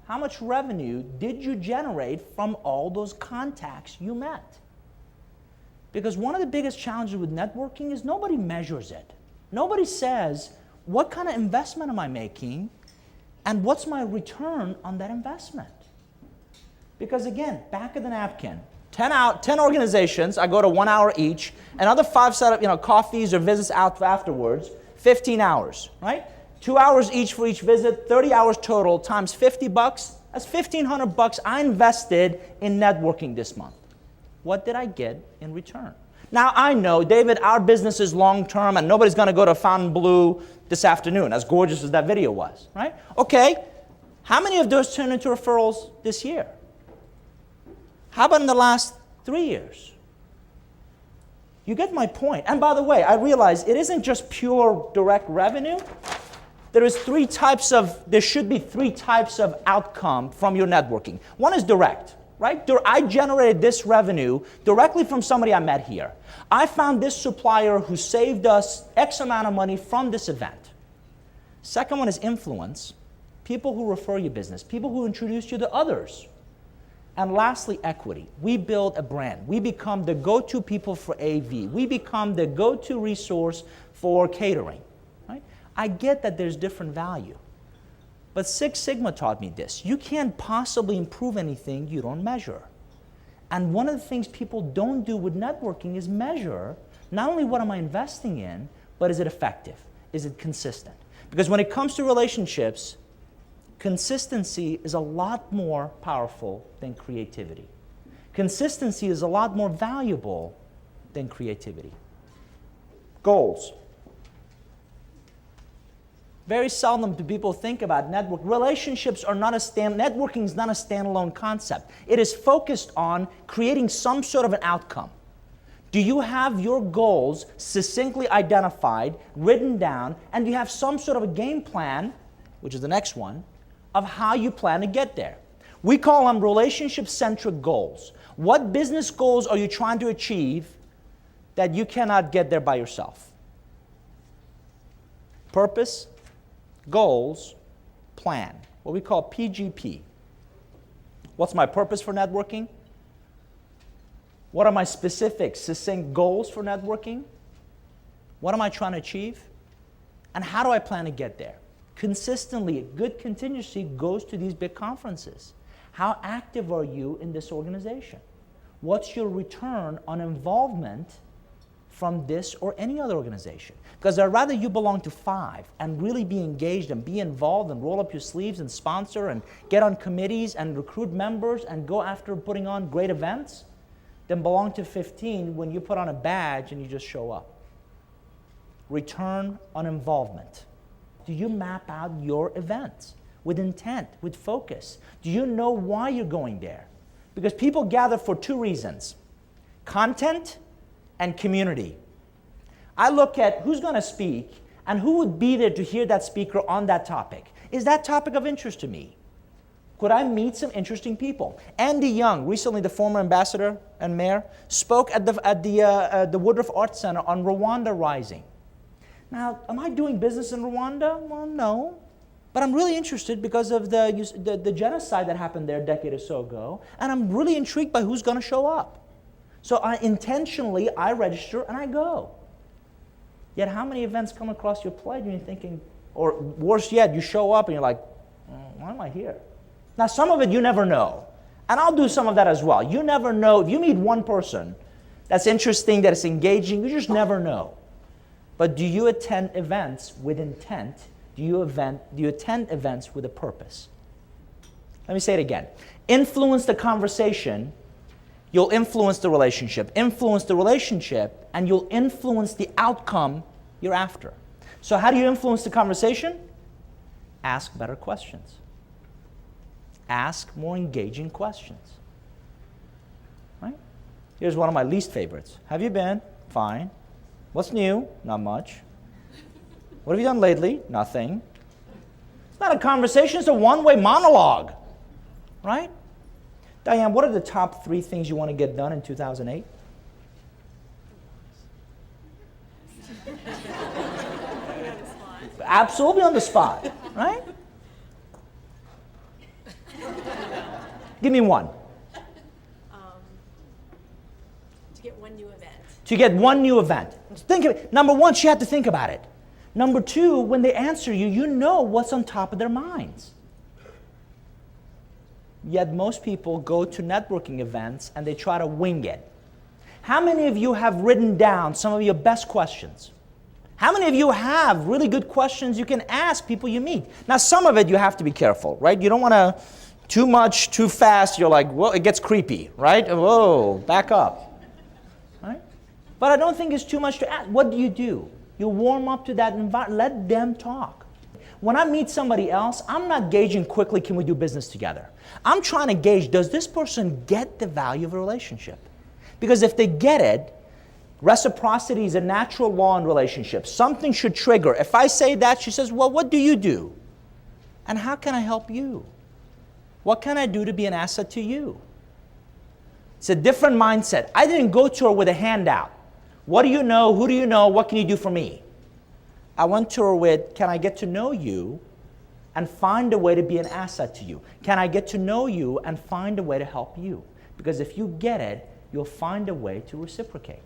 How much revenue did you generate from all those contacts you met? Because one of the biggest challenges with networking is nobody measures it. Nobody says, what kind of investment am I making and what's my return on that investment? Because again, back of the napkin, 10 organizations, I go to 1 hour each, another 5 set of coffees or visits out afterwards, 15 hours, right? 2 hours each for each visit, 30 hours total, times 50 bucks, that's 1,500 bucks I invested in networking this month. What did I get in return? Now I know, David, our business is long-term and nobody's going to go to Fontainebleau this afternoon, as gorgeous as that video was, right? Okay, how many of those turned into referrals this year? How about in the last 3 years? You get my point. And by the way, I realize it isn't just pure direct revenue. There should be three types of outcome from your networking. One is direct, right? I generated this revenue directly from somebody I met here. I found this supplier who saved us X amount of money from this event. Second one is influence. People who refer you business, people who introduce you to others. And lastly, equity. We build a brand. We become the go-to people for AV. We become the go-to resource for catering. Right? I get that there's different value. But Six Sigma taught me this. You can't possibly improve anything you don't measure. And one of the things people don't do with networking is measure not only what am I investing in, but is it effective? Is it consistent? Because when it comes to relationships, consistency is a lot more powerful than creativity. Consistency is a lot more valuable than creativity. Goals. Very seldom do people think about network. Relationships are not networking is not a standalone concept. It is focused on creating some sort of an outcome. Do you have your goals succinctly identified, written down, and do you have some sort of a game plan, which is the next one, of how you plan to get there? We call them relationship-centric goals. What business goals are you trying to achieve that you cannot get there by yourself? Purpose, goals, plan, what we call PGP. What's my purpose for networking? What are my specific, succinct goals for networking? What am I trying to achieve? And how do I plan to get there? Consistently, good contingency goes to these big conferences. How active are you in this organization? What's your return on involvement from this or any other organization? Because I'd rather you belong to 5 and really be engaged and be involved and roll up your sleeves and sponsor and get on committees and recruit members and go after putting on great events than belong to 15 when you put on a badge and you just show up. Return on involvement. Do you map out your events with intent, with focus? Do you know why you're going there? Because people gather for 2 reasons: content and community. I look at who's going to speak and who would be there to hear that speaker on that topic. Is that topic of interest to me? Could I meet some interesting people? Andy Young, recently the former ambassador and mayor, spoke at the Woodruff Arts Center on Rwanda Rising. Now, am I doing business in Rwanda? Well, no. But I'm really interested because of the genocide that happened there a decade or so ago, and I'm really intrigued by who's going to show up. So I register and I go. Yet how many events come across your plate and you're thinking, or worse yet, you show up and you're like, why am I here? Now some of it you never know. And I'll do some of that as well. You never know. If you meet one person that's interesting, that is engaging, you just never know. But do you attend events with intent? Do you attend events with a purpose? Let me say it again. Influence the conversation, you'll influence the relationship. Influence the relationship, and you'll influence the outcome you're after. So how do you influence the conversation? Ask better questions. Ask more engaging questions. Right? Here's one of my least favorites. Have you been? Fine. What's new? Not much. What have you done lately? Nothing. It's not a conversation, it's a one-way monologue. Right? Diane, what are the top 3 things you want to get done in 2008? Absolutely on the spot, right? Give me one. To get one new event. To get one new event. Think of it. Number one, she had to think about it. Number two, when they answer you, you know what's on top of their minds. Yet most people go to networking events and they try to wing it. How many of you have written down some of your best questions? How many of you have really good questions you can ask people you meet? Now, some of it you have to be careful, right? You don't want to too much, too fast. You're like, well, it gets creepy, right? Whoa, back up, right? But I don't think it's too much to ask. What do? You warm up to that environment. Let them talk. When I meet somebody else, I'm not gauging quickly, can we do business together? I'm trying to gauge, does this person get the value of a relationship? Because if they get it, reciprocity is a natural law in relationships. Something should trigger. If I say that, she says, well, what do you do? And how can I help you? What can I do to be an asset to you? It's a different mindset. I didn't go to her with a handout. What do you know? Who do you know? What can you do for me? I went to her with, can I get to know you and find a way to be an asset to you? Can I get to know you and find a way to help you? Because if you get it, you'll find a way to reciprocate.